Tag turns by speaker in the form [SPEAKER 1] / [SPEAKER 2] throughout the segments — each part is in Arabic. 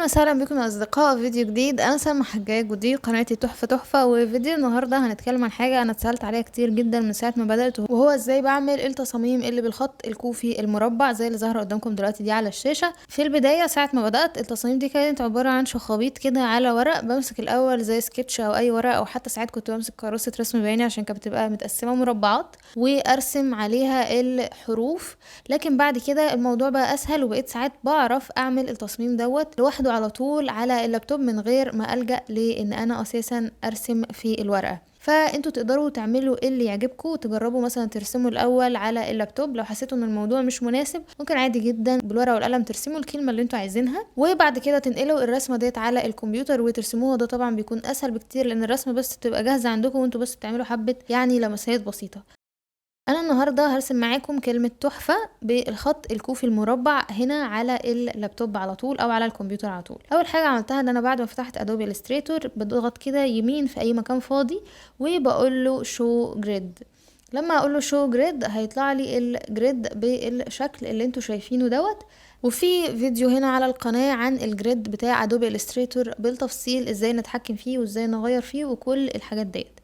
[SPEAKER 1] وسهلا بكم يا اصدقاء فيديو جديد. انا سلمى حجاج ودي قناتي تحفه تحفه. وفيديو النهارده هنتكلم عن حاجه انا اتسالت عليها كتير جدا من ساعه ما بدات، وهو ازاي بعمل التصاميم اللي بالخط الكوفي المربع زي اللي ظاهره قدامكم دلوقتي دي على الشاشه. في البدايه ساعه ما بدات التصاميم دي كانت عباره عن شخابيط كده على ورق، بمسك الاول زي سكتش او اي ورق، او حتى ساعات كنت بمسك كراسه رسم بياني عشان كانت بتبقى متقسمه مربعات وارسم عليها الحروف. لكن بعد كده الموضوع بقى اسهل، وبقيت ساعات بعرف اعمل التصميم دوت لوحده على طول على اللابتوب من غير ما الجا لان انا اساسا ارسم في الورقه. فانتوا تقدروا تعملوا اللي يعجبكم وتجربوا مثلا ترسموا الاول على اللابتوب. لو حسيتوا ان الموضوع مش مناسب ممكن عادي جدا بالورقه والقلم ترسموا الكلمه اللي انتوا عايزينها، وبعد كده تنقلوا الرسمه ديت على الكمبيوتر وترسموها. ده طبعا بيكون اسهل بكتير لان الرسمه بس تبقى جاهزه عندكم وانتوا بس تعملوا حبه يعني لمسات بسيطه. انا النهارده هرسم معاكم كلمه تحفه بالخط الكوفي المربع هنا على اللابتوب على طول او على الكمبيوتر على طول. اول حاجه عملتها ان انا بعد ما فتحت ادوبي الستريتور بضغط كده يمين في اي مكان فاضي وبقول له شو جريد. لما اقول له شو جريد هيطلع لي الجريد بالشكل اللي انتوا شايفينه دوت. وفي فيديو هنا على القناه عن الجريد بتاع ادوبي الستريتور بالتفصيل ازاي نتحكم فيه وازاي نغير فيه وكل الحاجات ديت.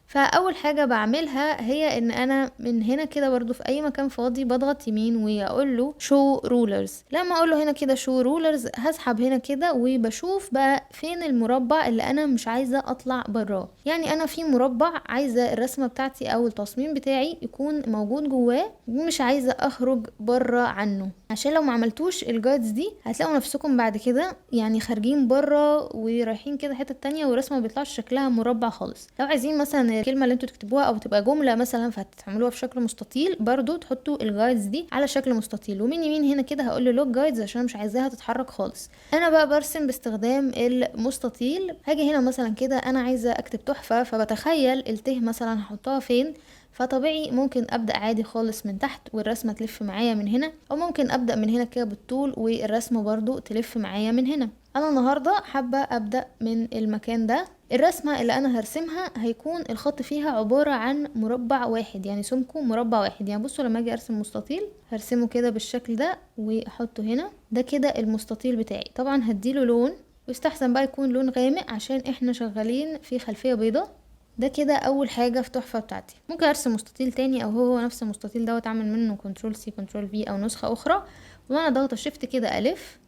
[SPEAKER 1] فاول حاجة بعملها هي ان انا من هنا كده برضو في اي مكان فاضي بضغط يمين واقول له شو رولرز. لما اقول له هنا كده شو رولرز هسحب هنا كده وبشوف بقى فين المربع اللي انا مش عايزة اطلع براه. يعني انا في مربع عايزة الرسمة بتاعتي او التصميم بتاعي يكون موجود جواه ومش عايزة اخرج بره عنه، عشان لو ما عملتوش الجايدز دي هتلاقوا نفسكم بعد كده يعني خارجين بره ورايحين كده حتة تانية والرسمة ما بيطلعش شكلها مربع خالص. لو عايزين مثلا الكلمة اللي انتوا تكتبوها او تبقى جملة مثلا فهتعملوها في شكل مستطيل، برضو تحطوا الجايدز دي على شكل مستطيل. ومن يمين هنا كده هقول له لوك جايدز عشان مش عايزاها تتحرك خالص. انا بقى برسم باستخدام المستطيل. هاجي هنا مثلا كده انا عايزة اكتب تحفة، فبتخيل الته مثلا هحطها فين. فطبيعي ممكن ابدا عادي خالص من تحت والرسمه تلف معايا من هنا، او ممكن ابدا من هنا كده بالطول والرسمه برضو تلف معايا من هنا. انا النهارده حابه ابدا من المكان ده. الرسمه اللي انا هرسمها هيكون الخط فيها عباره عن مربع واحد، يعني سمكه مربع واحد. يعني بصوا لما اجي ارسم مستطيل هرسمه كده بالشكل ده واحطه هنا. ده كده المستطيل بتاعي. طبعا هديله لون ويستحسن بقى يكون لون غامق عشان احنا شغالين في خلفيه بيضه. ده كده اول حاجه في تحفه بتاعتي. ممكن ارسم مستطيل تاني او هو نفس المستطيل دوت اعمل منه كنترول سي كنترول في او نسخه اخرى، وانا ضغطه شيفت كده الف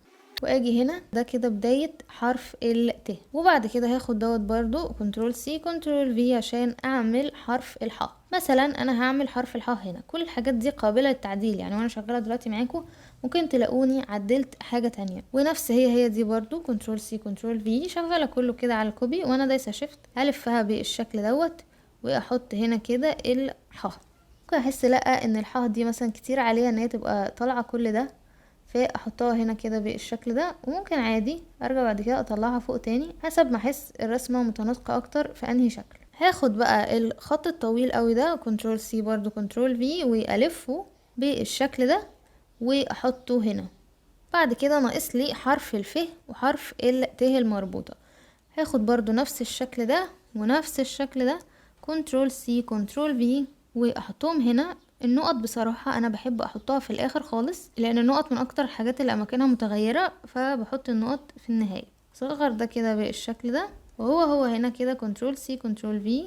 [SPEAKER 1] واجي هنا. ده كده بدايه حرف الت. وبعد كده هاخد دوت برضو كنترول سي كنترول في عشان اعمل حرف الحاء. مثلا انا هعمل حرف الحاء هنا. كل الحاجات دي قابله للتعديل، يعني وانا شغاله دلوقتي معاكم ممكن تلاقوني عدلت حاجه تانية. ونفس هي دي برضو كنترول سي كنترول في شغاله كله كده على الكوبي، وانا دايسه شيفت الفها بالشكل دوت واحط هنا كده الحاء. ممكن احس لا ان الحاء دي مثلا كتير عليها ان هي تبقى طالعه كل ده، فاحطها هنا كده بالشكل ده. وممكن عادي ارجع بعد كده اطلعها فوق تاني حسب ما احس الرسمه متناسقه اكتر في انهي شكل. هاخد بقى الخط الطويل قوي ده كنترول سي برضو كنترول في والفه بالشكل ده واحطه هنا. بعد كده ناقص لي حرف الف وحرف الت المربوطه. هاخد برضو نفس الشكل ده ونفس الشكل ده كنترول سي كنترول في واحطهم هنا. النقط بصراحة انا بحب احطها في الاخر خالص لان النقط من اكتر الحاجات اللي اماكنها متغيرة، فبحط النقط في النهاية. صغر ده كده بالشكل ده، وهو هنا كده كنترول سي كنترول في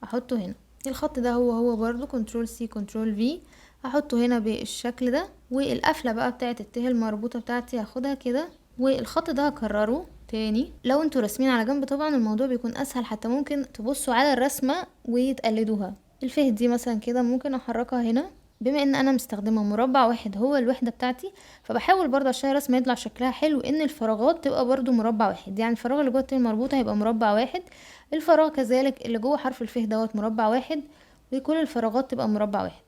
[SPEAKER 1] احطه هنا. الخط ده هو برضو كنترول سي كنترول في هحطه هنا بالشكل ده. والقفلة بقى بتاعت الته المربوطة بتاعتي هاخدها كده، والخط ده هكرره تاني. لو انتوا راسمين على جنب طبعا الموضوع بيكون اسهل، حتى ممكن تبصوا على الرسمة وتقلدوها. الفه دي مثلا كده ممكن احركها هنا. بما ان انا مستخدمه مربع واحد هو الوحده بتاعتي، فبحاول برضه عشان الرسمه يطلع شكلها حلو ان الفراغات تبقى برضه مربع واحد. يعني الفراغ اللي جوه التين المربوطه هيبقى مربع واحد، الفراغ كذلك اللي جوه حرف الفه دوت مربع واحد، وكل الفراغات تبقى مربع واحد.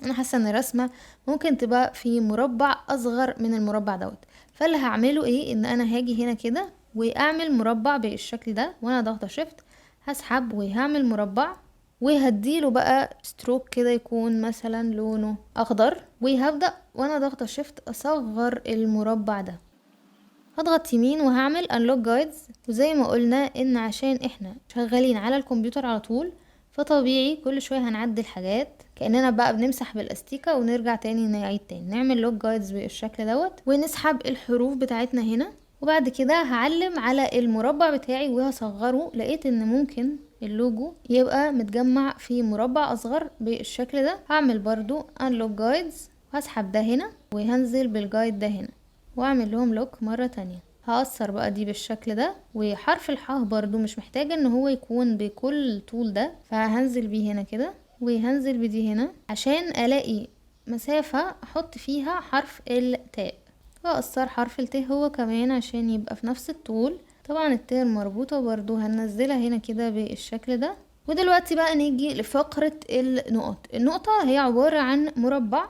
[SPEAKER 1] انا حاسه ان الرسمه ممكن تبقى في مربع اصغر من المربع دوت. فاللي هعمله ايه ان انا هاجي هنا كده واعمل مربع بالشكل ده، وانا ضغطه شيفت هسحب وهعمل مربع وهديله بقى ستروك كده يكون مثلا لونه اخضر. وهبدأ وانا ضغطه شيفت اصغر المربع ده. هضغط يمين وهعمل unlock guides. وزي ما قلنا ان عشان احنا شغالين على الكمبيوتر على طول فطبيعي كل شوية هنعدل حاجات كأننا بقى بنمسح بالاستيكة ونرجع تاني نعيد تاني. نعمل لوك جايدز بالشكل دوت ونسحب الحروف بتاعتنا هنا وبعد كده هعلم على المربع بتاعي وهصغره. لقيت ان ممكن اللوجو يبقى متجمع في مربع اصغر بالشكل ده. هعمل برضو unlock guides وهسحب ده هنا وهنزل بالجايد ده هنا واعمل لهم لوك مرة تانية. هقصر بقى دي بالشكل ده. وحرف الحاء برضو مش محتاجة ان هو يكون بكل طول ده، فهنزل بيه هنا كده وهنزل بدي هنا عشان الاقي مسافة احط فيها حرف التاء. واقصر حرف الت هو كمان عشان يبقى في نفس الطول. طبعا التاء المربوطة برضو هننزلها هنا كده بالشكل ده. ودلوقتي بقى نيجي لفقرة النقط. النقطة هي عبارة عن مربع،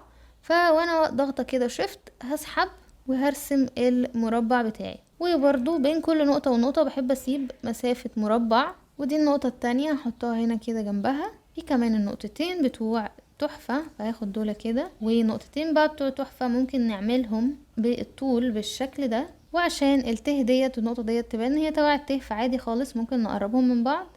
[SPEAKER 1] وانا ضغطة كده شيفت هسحب وهرسم المربع بتاعي. وبرضو بين كل نقطة ونقطة بحب اسيب مسافة مربع. ودي النقطة التانية هحطها هنا كده جنبها. في كمان النقطتين بتوع تحفة فهاخد دول كده، ونقطتين بقى بتوع تحفة ممكن نعملهم بالطول بالشكل ده. وعشان الته ديت والنقطة ديت تبان هي تبع الته فعادي خالص ممكن نقربهم من بعض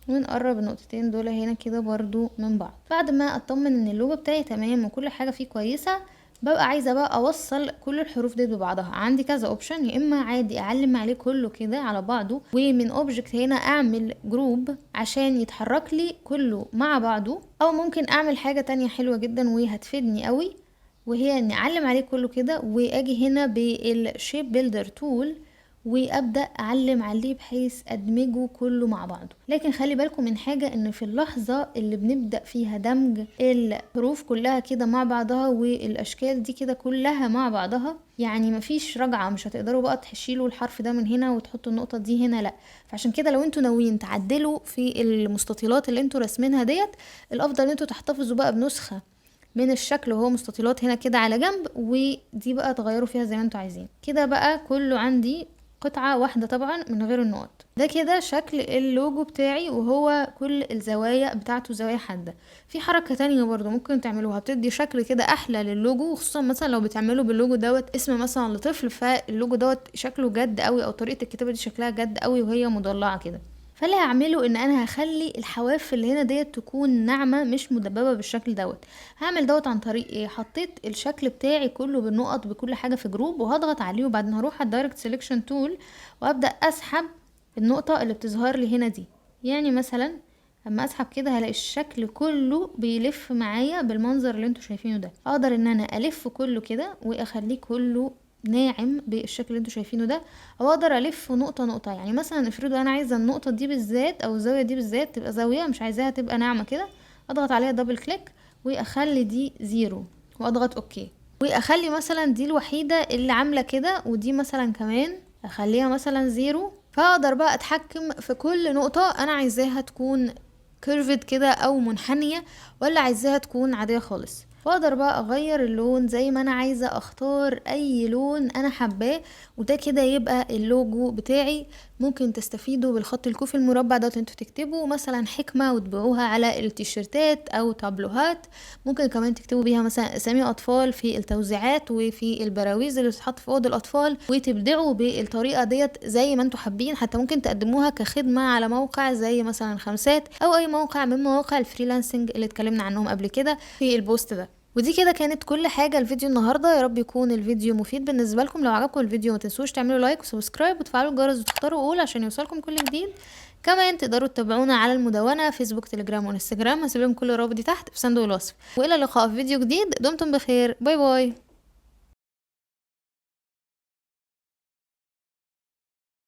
[SPEAKER 1] ونقرب النقطتين دول هنا كده برضو من بعض. بعد ما اطمن ان اللوجو بتاعي تمام وكل حاجة فيه كويسة، ببقى عايزة بقى اوصل كل الحروف دي ببعضها. عندي كذا اوبشن، يا اما عادي اعلم عليه كله كده على بعضه ومن اوبجكت هنا اعمل جروب عشان يتحرك لي كله مع بعضه، او ممكن اعمل حاجة تانية حلوة جدا وهتفيدني قوي، وهي اني اعلم عليه كله كده واجي هنا بالشيب بيلدر تول وابدا اعلم عليه بحيث ادمجه كله مع بعضه. لكن خلي بالكم من حاجة، ان في اللحظة اللي بنبدأ فيها دمج الحروف كلها كده مع بعضها والاشكال دي كده كلها مع بعضها، يعني مفيش رجعة، مش هتقدروا بقى تشيلوا الحرف ده من هنا وتحطوا النقطة دي هنا، لا. فعشان كده لو انتوا ناويين تعدلوا في المستطيلات اللي انتوا رسمينها ديت، الافضل ان انتوا تحتفظوا بقى بنسخة من الشكل وهو مستطيلات هنا كده على جنب، ودي بقى تغيروا فيها زي ما انتوا عايزين. كده بقى كله عندي قطعة واحدة طبعا من غير النقط. ده كده شكل اللوجو بتاعي، وهو كل الزوايا بتاعته زوايا حادة. في حركة تانية برضو ممكن تعملوها بتدي شكل كده احلى للوجو، خصوصا مثلا لو بتعملوا باللوجو دوت اسم مثلا لطفل، فاللوجو دوت شكله جد قوي او طريقة الكتابة دي شكلها جد قوي وهي مضلعة كده. فاللي هعمله ان انا هخلي الحواف اللي هنا ديت تكون ناعمة مش مدببة بالشكل دوت. هعمل دوت عن طريق ايه؟ حطيت الشكل بتاعي كله بالنقط بكل حاجة في جروب وهضغط عليه، وبعدين هروح على الدايركت سيلكشن تول وابدأ اسحب النقطة اللي بتظهر لي هنا دي. يعني مثلا اما اسحب كده هلاقي الشكل كله بيلف معايا بالمنظر اللي انتوا شايفينه ده. اقدر ان انا الف كله كده واخليه كله ناعم بالشكل اللي انتوا شايفينه ده، او اقدر الف نقطه نقطه. يعني مثلا افرضوا انا عايزه النقطه دي بالذات او الزاويه دي بالذات تبقى زاويه، مش عايزاها تبقى ناعمه كده، اضغط عليها دبل كليك واخلي دي 0 واضغط اوكي، واخلي مثلا دي الوحيده اللي عامله كده، ودي مثلا كمان اخليها مثلا 0. فاقدر بقى اتحكم في كل نقطه انا عايزاها تكون كيرفد كده او منحنيه ولا عايزاها تكون عاديه خالص. واقدر بقى اغير اللون زي ما انا عايزة، اختار اي لون انا حباه، وده كده يبقى اللوجو بتاعي. ممكن تستفيدوا بالخط الكوفي المربع ده انتوا تكتبوا مثلا حكمة وتبيعوها على التيشيرتات او تابلوهات. ممكن كمان تكتبوا بيها مثلا اسامي اطفال في التوزيعات وفي البراويز اللي بتتحط في اوض الاطفال، وتبدعوا بالطريقة ديت زي ما انتوا حابين. حتى ممكن تقدموها كخدمة على موقع زي مثلا خمسات او اي موقع من مواقع الفريلانسنج اللي اتكلمنا عنهم قبل كده في البوست ده. ودي كده كانت كل حاجة الفيديو النهاردة. يا رب يكون الفيديو مفيد بالنسبة لكم. لو عجبكم الفيديو ما تنسوش تعملوا لايك وسبسكرايب وتفعلوا الجرس وتختاروا اول عشان يوصلكم كل جديد. كمان تقدروا تتابعونا على المدونة فيسبوك تليجرام وانستجرام، هسيب لكم كل الروابط دي تحت في صندوق الوصف. والى اللقاء في فيديو جديد، دمتم بخير، باي باي.